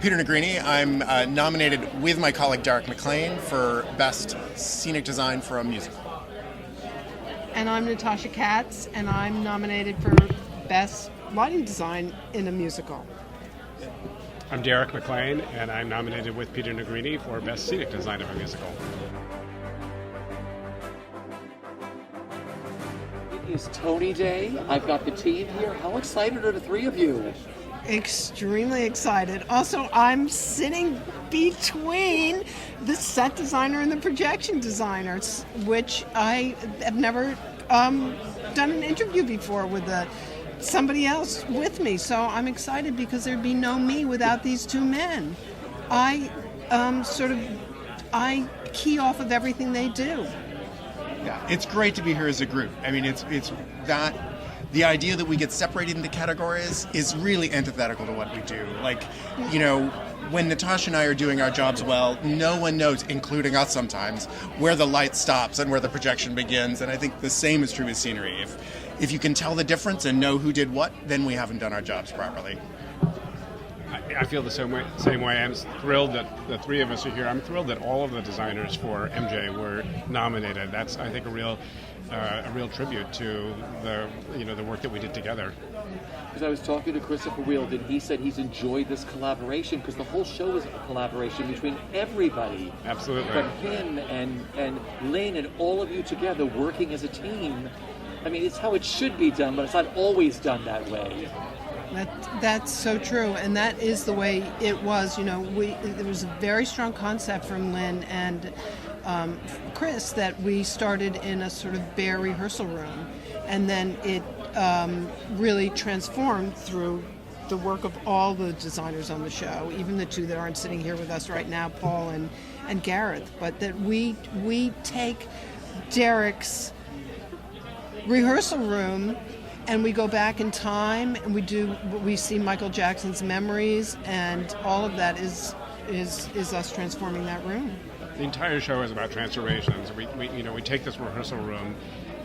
Peter Nigrini. I'm nominated with my colleague Derek McLane for Best Scenic Design for a Musical. And I'm Natasha Katz, and I'm nominated for Best Lighting Design in a Musical. I'm Derek McLane, and I'm nominated with Peter Nigrini for Best Scenic Design of a Musical. It is Tony Day. I've got the team here. How excited are the three of you? Extremely excited. Also, I'm sitting between the set designer and the projection designer, which I have never done an interview before with somebody else with me. So I'm excited because there'd be no me without these two men. I key off of everything they do. Yeah, it's great to be here as a group. I mean, it's that the idea that we get separated into categories is really antithetical to what we do. Like, you know, when Natasha and I are doing our jobs well, no one knows, including us sometimes, where the light stops and where the projection begins. And I think the same is true with scenery. If you can tell the difference and know who did what, then we haven't done our jobs properly. I feel the same way. I'm thrilled that the three of us are here. I'm thrilled that all of the designers for MJ were nominated. That's, I think, a real tribute to the work that we did together. Because I was talking to Christopher Wheeldon, and he said he's enjoyed this collaboration because the whole show is a collaboration between everybody. Absolutely. From him and Lynn and all of you together working as a team. I mean, it's how it should be done, but it's not always done that way. That's so true, and that is the way it was. You know, there was a very strong concept from Lynn and Chris that we started in a sort of bare rehearsal room, and then it really transformed through the work of all the designers on the show, even the two that aren't sitting here with us right now, Paul and Gareth. But that we take Derek's rehearsal room and we go back in time and we see Michael Jackson's memories, and all of that is us transforming that room. The entire show is about transformations. We take this rehearsal room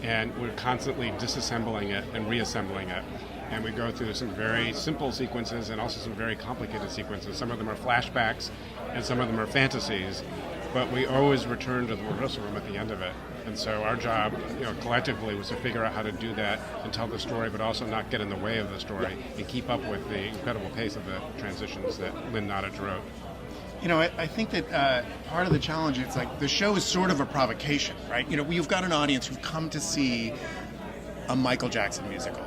and we're constantly disassembling it and reassembling it. And we go through some very simple sequences and also some very complicated sequences. Some of them are flashbacks and some of them are fantasies, but we always return to the rehearsal room at the end of it. And so our job, collectively, was to figure out how to do that and tell the story, but also not get in the way of the story and keep up with the incredible pace of the transitions that Lynn Nottage wrote. You know, I think that part of the challenge is like the show is sort of a provocation, right? You know, you've got an audience who've come to see a Michael Jackson musical,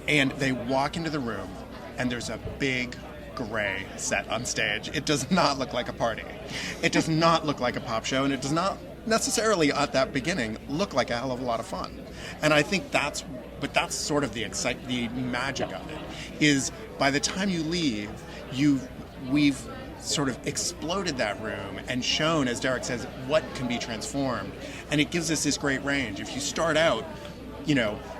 and they walk into the room, and there's a big gray set on stage. It does not look like a party. It does not look like a pop show, and it does not necessarily at that beginning look like a hell of a lot of fun. And I think that's sort of the magic of it, is by the time you leave, we've sort of exploded that room and shown, as Derek says, what can be transformed. And it gives us this great range. If you start out,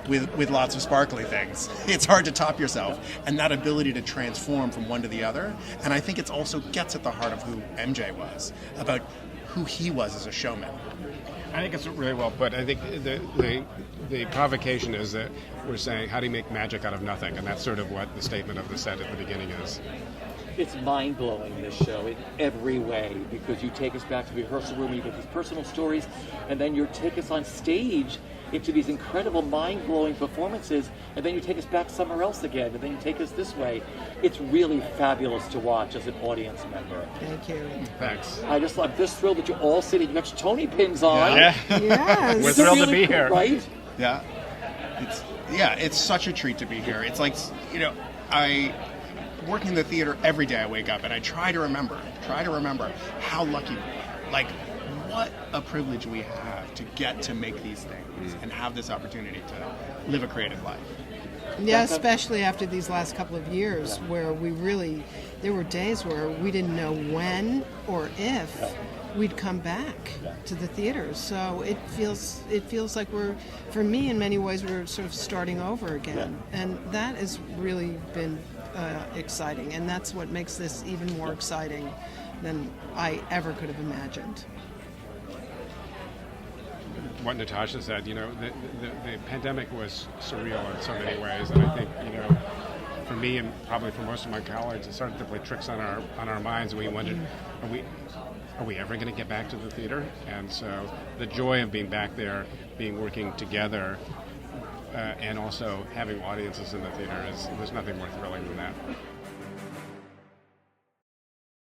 with lots of sparkly things, it's hard to top yourself. And that ability to transform from one to the other, and I think it also gets at the heart of who MJ was, about who he was as a showman. I think it's really well put. I think the provocation is that we're saying, how do you make magic out of nothing? And that's sort of what the statement of the set at the beginning is. It's mind-blowing, this show, in every way, because you take us back to the rehearsal room, you get these personal stories, and then you take us on stage into these incredible, mind-blowing performances, and then you take us back somewhere else again, and then you take us this way. It's really fabulous to watch as an audience member. Thank you. Thanks. I'm just thrilled that you're all sitting. You got your Tony pins on. Yeah. Yes. We're thrilled to be here. Right? Yeah. It's such a treat to be here. It's like, I work in the theater every day. I wake up and I try to remember how lucky we are. Like, what a privilege we have to get to make these things and have this opportunity to live a creative life. Yeah, especially after these last couple of years where there were days where we didn't know when or if we'd come back to the theaters. So it feels like for me in many ways, we're sort of starting over again. And that has really been exciting. And that's what makes this even more exciting than I ever could have imagined. What Natasha said, the pandemic was surreal in so many ways, and I think, for me and probably for most of my colleagues, it started to play tricks on our minds, and we wondered, are we ever going to get back to the theater? And so the joy of being back there, working together, and also having audiences in the theater there's nothing more thrilling than that.